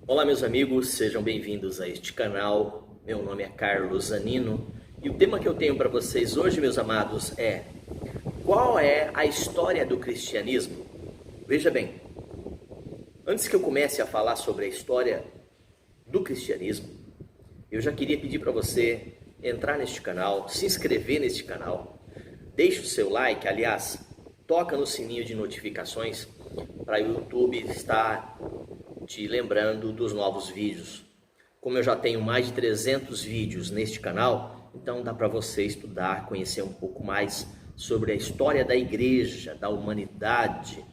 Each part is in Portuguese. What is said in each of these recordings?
Olá meus amigos, sejam bem-vindos a este canal. Meu nome é Carlos Zanino e o tema que eu tenho para vocês hoje, meus amados, é: qual é a história do cristianismo? Veja bem, antes que eu comece a falar sobre a história do cristianismo, eu já queria pedir para você entrar neste canal, se inscrever neste canal, deixe o seu like, aliás, toca no sininho de notificações para o YouTube estar te lembrando dos novos vídeos. Como eu já tenho mais de 300 vídeos neste canal, então dá para você estudar, conhecer um pouco mais sobre a história da igreja, da humanidade,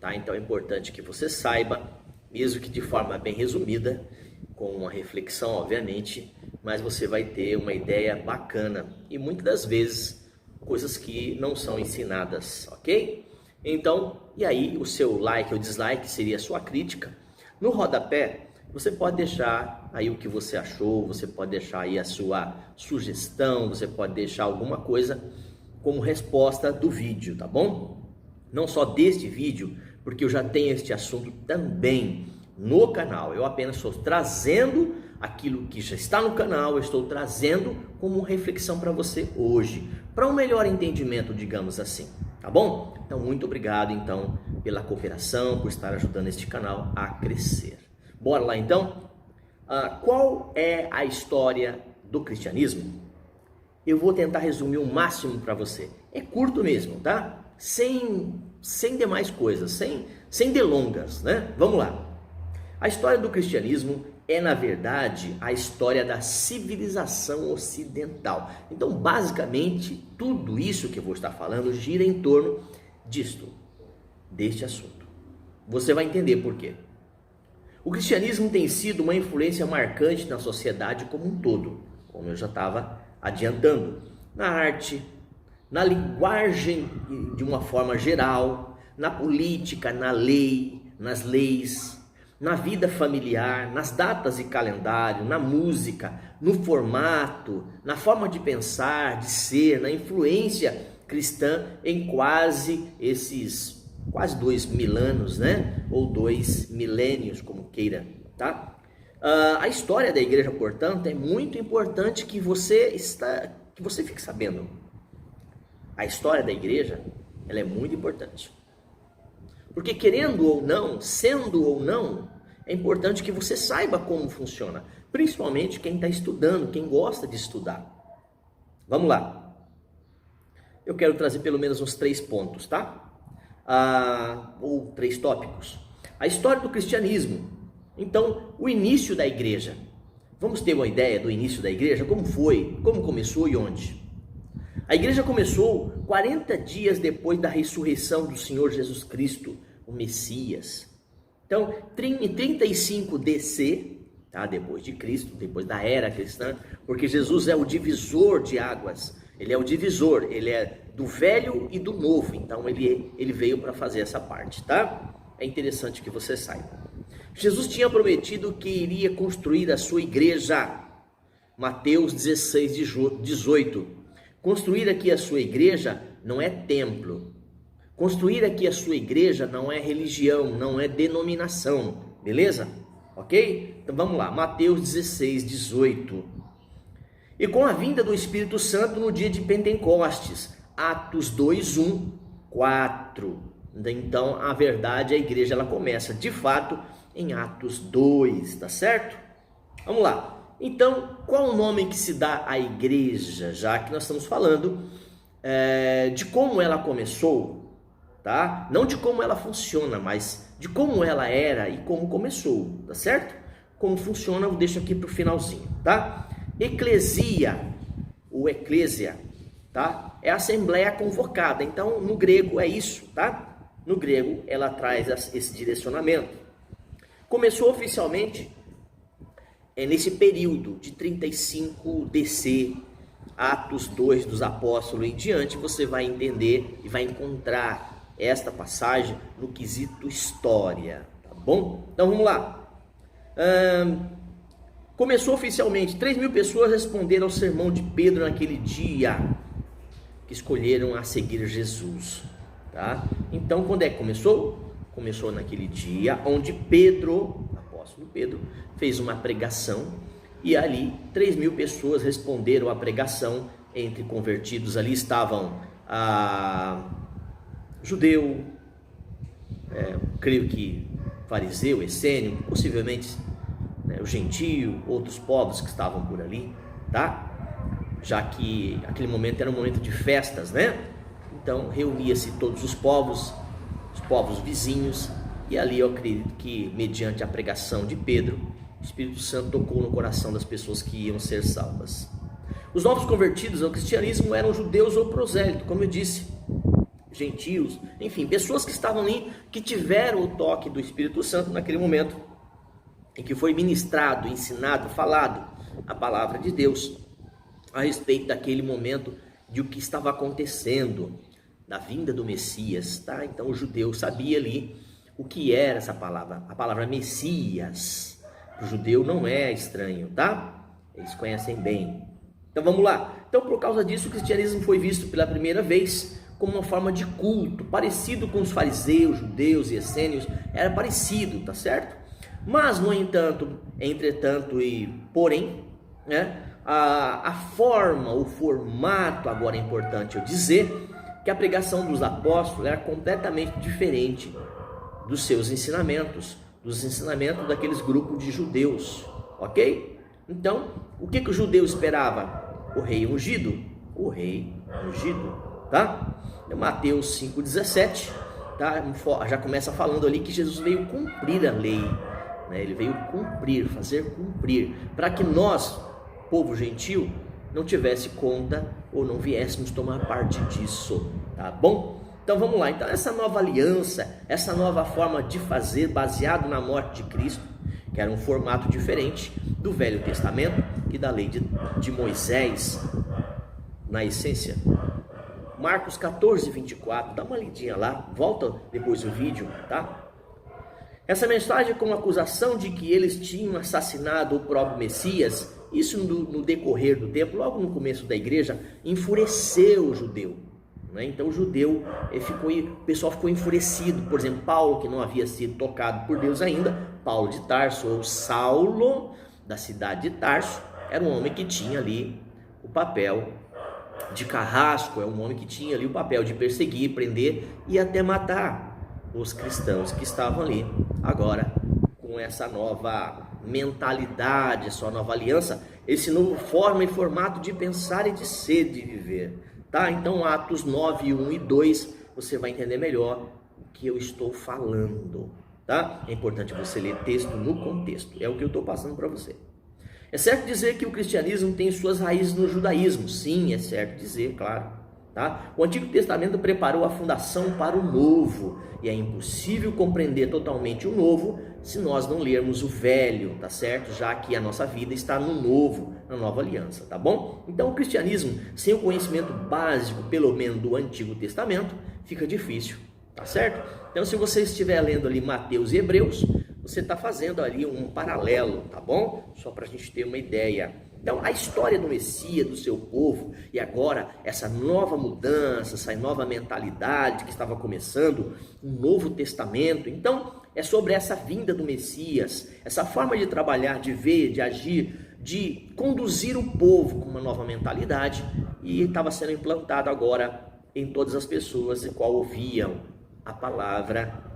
tá? Então é importante que você saiba, mesmo que de forma bem resumida, com uma reflexão, obviamente, mas você vai ter uma ideia bacana e muitas das vezes coisas que não são ensinadas, ok? Então, e aí o seu like ou dislike seria a sua crítica. No rodapé, você pode deixar aí o que você achou, você pode deixar aí a sua sugestão, você pode deixar alguma coisa como resposta do vídeo, tá bom? Não só deste vídeo, porque eu já tenho este assunto também no canal. Eu apenas estou trazendo aquilo que já está no canal, eu estou trazendo como reflexão para você hoje, para um melhor entendimento, digamos assim, tá bom? Então, muito obrigado, então, pela cooperação, por estar ajudando este canal a crescer. Bora lá, então? Qual é a história do cristianismo? Eu vou tentar resumir o máximo para você. É curto mesmo, tá? Sem demais coisas, sem delongas, né? Vamos lá. A história do cristianismo é, na verdade, a história da civilização ocidental. Então, basicamente, tudo isso que eu vou estar falando gira em torno deste assunto. Você vai entender por quê. O cristianismo tem sido uma influência marcante na sociedade como um todo, como eu já estava adiantando, na arte, na linguagem de uma forma geral, na política, na lei, nas leis, na vida familiar, nas datas e calendário, na música, no formato, na forma de pensar, de ser, na influência cristã em quase 2.000 anos, né? Ou 2 milênios, como queira, tá? A história da igreja, portanto, é muito importante que você fique sabendo. A história da igreja, ela é muito importante. Porque querendo ou não, sendo ou não, é importante que você saiba como funciona. Principalmente quem está estudando, quem gosta de estudar. Vamos lá. Eu quero trazer pelo menos uns 3 pontos, tá? Ou 3 tópicos. A história do cristianismo. Então, o início da igreja. Vamos ter uma ideia do início da igreja? Como foi? Como começou e onde? A igreja começou 40 dias depois da ressurreição do Senhor Jesus Cristo, o Messias. Então, em 35 DC, tá? Depois de Cristo, depois da era cristã, porque Jesus é o divisor de águas, ele é o divisor, ele é do velho e do novo, então ele veio para fazer essa parte, tá? É interessante que você saiba. Jesus tinha prometido que iria construir a sua igreja, Mateus 16, 18. Construir aqui a sua igreja não é templo. Construir aqui a sua igreja não é religião, não é denominação, beleza? Ok? Então vamos lá, Mateus 16, 18. E com a vinda do Espírito Santo no dia de Pentecostes, Atos 2, 1, 4. Então a verdade, a igreja ela começa de fato em Atos 2, tá certo? Vamos lá. Então, qual o nome que se dá à igreja? Já que nós estamos falando de como ela começou, tá? Não de como ela funciona, mas de como ela era e como começou, tá certo? Como funciona, eu deixo aqui para o finalzinho, tá? Eclesia, ou eclésia, tá? É a assembleia convocada. Então, no grego é isso, tá? No grego, ela traz esse direcionamento. Começou oficialmente nesse período de 35 DC, Atos 2 dos Apóstolos em diante, você vai entender e vai encontrar esta passagem no quesito história, tá bom? Então vamos lá. Começou oficialmente, 3.000 pessoas responderam ao sermão de Pedro naquele dia, que escolheram a seguir Jesus, tá? Então quando é que começou? Começou naquele dia onde Pedro, apóstolo, apóstolo Pedro fez uma pregação e ali 3.000 pessoas responderam à pregação. Entre convertidos ali estavam judeu, creio que fariseu, essênio, possivelmente o gentio, outros povos que estavam por ali, tá? Já que aquele momento era um momento de festas, né? Então reunia-se todos os povos vizinhos, e ali eu acredito que mediante a pregação de Pedro, o Espírito Santo tocou no coração das pessoas que iam ser salvas. Os novos convertidos ao cristianismo eram judeus ou prosélitos, como eu disse, gentios, enfim, pessoas que estavam ali, que tiveram o toque do Espírito Santo naquele momento em que foi ministrado, ensinado, falado a palavra de Deus a respeito daquele momento de o que estava acontecendo, da vinda do Messias, tá? Então o judeu sabia ali o que era essa palavra, a palavra Messias. O judeu não é estranho, tá? Eles conhecem bem. Então vamos lá. Então, por causa disso, o cristianismo foi visto pela primeira vez como uma forma de culto, parecido com os fariseus, judeus e essênios, era parecido, tá certo? Mas, no entanto, entretanto e porém, né, a forma, o formato, agora é importante eu dizer, que a pregação dos apóstolos era completamente diferente dos seus ensinamentos, dos ensinamentos daqueles grupos de judeus, ok? Então, o que o judeu esperava? O rei ungido, tá? Mateus 5,17, tá? Já começa falando ali que Jesus veio cumprir a lei, né? Ele veio cumprir, fazer cumprir, para que nós, povo gentil, não tivesse conta ou não viéssemos tomar parte disso, tá bom? Então vamos lá. Então essa nova aliança, essa nova forma de fazer, baseado na morte de Cristo, que era um formato diferente do Velho Testamento e da lei de Moisés, na essência. Marcos 14, 24, dá uma lidinha lá, volta depois do vídeo, tá? Essa mensagem com a acusação de que eles tinham assassinado o próprio Messias, isso no decorrer do tempo, logo no começo da igreja, enfureceu o judeu, né? Então o pessoal ficou enfurecido. Por exemplo, Paulo, que não havia sido tocado por Deus ainda, Paulo de Tarso, ou Saulo, da cidade de Tarso, era um homem que tinha ali o papel de carrasco, é um homem que tinha ali o papel de perseguir, prender e até matar os cristãos que estavam ali. Agora, com essa nova mentalidade, essa nova aliança, esse novo forma e formato de pensar e de ser, de viver, tá? Então Atos 9, 1 e 2, você vai entender melhor o que eu estou falando, tá? É importante você ler texto no contexto, é o que eu estou passando para você. É certo dizer que o cristianismo tem suas raízes no judaísmo, sim, é certo dizer, claro, tá? O Antigo Testamento preparou a fundação para o Novo, e é impossível compreender totalmente o Novo se nós não lermos o Velho, tá certo? Já que a nossa vida está no Novo, na Nova Aliança, tá bom? Então o cristianismo, sem o conhecimento básico, pelo menos do Antigo Testamento, fica difícil, tá certo? Então se você estiver lendo ali Mateus e Hebreus, você está fazendo ali um paralelo, tá bom? Só para a gente ter uma ideia. Então, a história do Messias, do seu povo, e agora essa nova mudança, essa nova mentalidade que estava começando, um novo testamento. Então, é sobre essa vinda do Messias, essa forma de trabalhar, de ver, de agir, de conduzir o povo com uma nova mentalidade, e estava sendo implantado agora em todas as pessoas que ouviam a palavra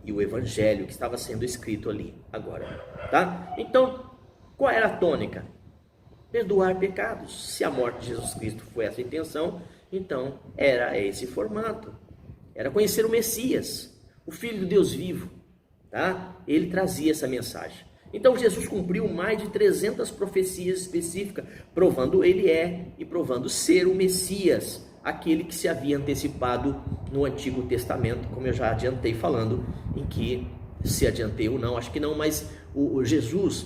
e o evangelho que estava sendo escrito ali agora, tá? Então, qual era a tônica? Perdoar pecados. Se a morte de Jesus Cristo foi essa intenção, então era esse formato. Era conhecer o Messias, o Filho de Deus vivo, tá? Ele trazia essa mensagem. Então Jesus cumpriu mais de 300 profecias específicas, provando ele e provando ser o Messias, aquele que se havia antecipado no Antigo Testamento, como eu já adiantei falando, em que, se adiantei ou não, acho que não, mas o Jesus,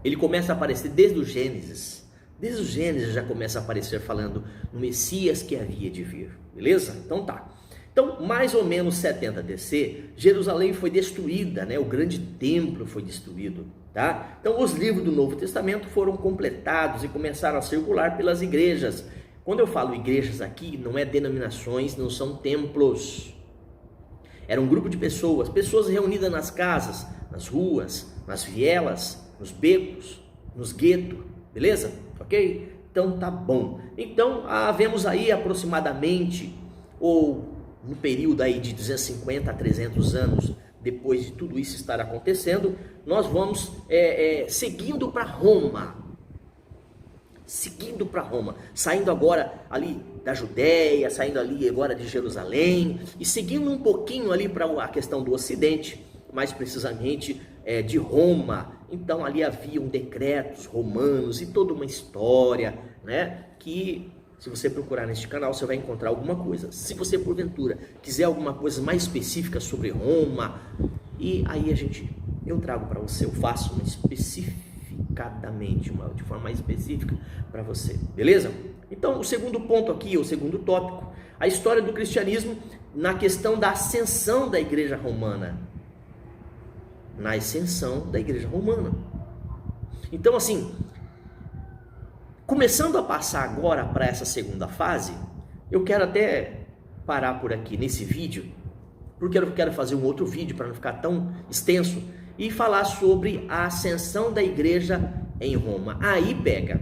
ele começa a aparecer desde o Gênesis já começa a aparecer falando no Messias que havia de vir, beleza? Então tá. Então, mais ou menos 70 DC, Jerusalém foi destruída, né? O grande templo foi destruído, tá? Então os livros do Novo Testamento foram completados e começaram a circular pelas igrejas. Quando eu falo igrejas aqui, não é denominações, não são templos. Era um grupo de pessoas reunidas nas casas, nas ruas, nas vielas, nos becos, nos guetos, beleza? Ok? Então tá bom. Então vemos aí aproximadamente, ou no período aí de 250 a 300 anos depois de tudo isso estar acontecendo, nós vamos seguindo para Roma. Seguindo para Roma, saindo agora ali da Judéia, saindo ali agora de Jerusalém e seguindo um pouquinho ali para a questão do Ocidente, mais precisamente de Roma. Então ali haviam decretos romanos e toda uma história, né, que se você procurar neste canal você vai encontrar alguma coisa. Se você porventura quiser alguma coisa mais específica sobre Roma, e aí eu trago para você, eu faço uma especificadamente, de forma mais específica para você, beleza? Então o segundo ponto aqui, o segundo tópico, a história do cristianismo na questão da ascensão da igreja romana. Na ascensão da igreja romana. Então assim, começando a passar agora para essa segunda fase, eu quero até parar por aqui nesse vídeo, porque eu quero fazer um outro vídeo para não ficar tão extenso, e falar sobre a ascensão da igreja em Roma. Aí pega,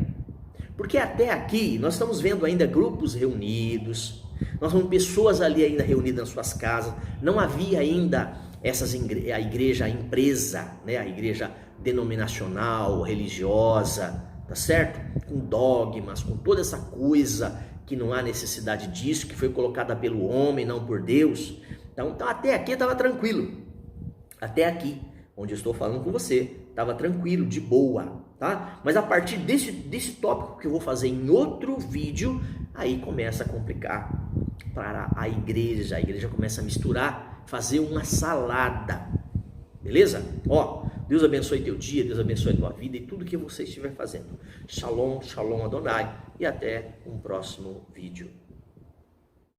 porque até aqui nós estamos vendo ainda grupos reunidos, nós vemos pessoas ali ainda reunidas nas suas casas, não havia ainda a igreja empresa, né? A igreja denominacional, religiosa, tá certo? Com dogmas, com toda essa coisa que não há necessidade disso, que foi colocada pelo homem, não por Deus. Então até aqui estava tranquilo, até aqui, onde eu estou falando com você, estava tranquilo, de boa, tá? Mas a partir desse tópico que eu vou fazer em outro vídeo, aí começa a complicar para a igreja começa a misturar, fazer uma salada, beleza? Ó, Deus abençoe teu dia, Deus abençoe tua vida e tudo que você estiver fazendo. Shalom, shalom Adonai, e até um próximo vídeo.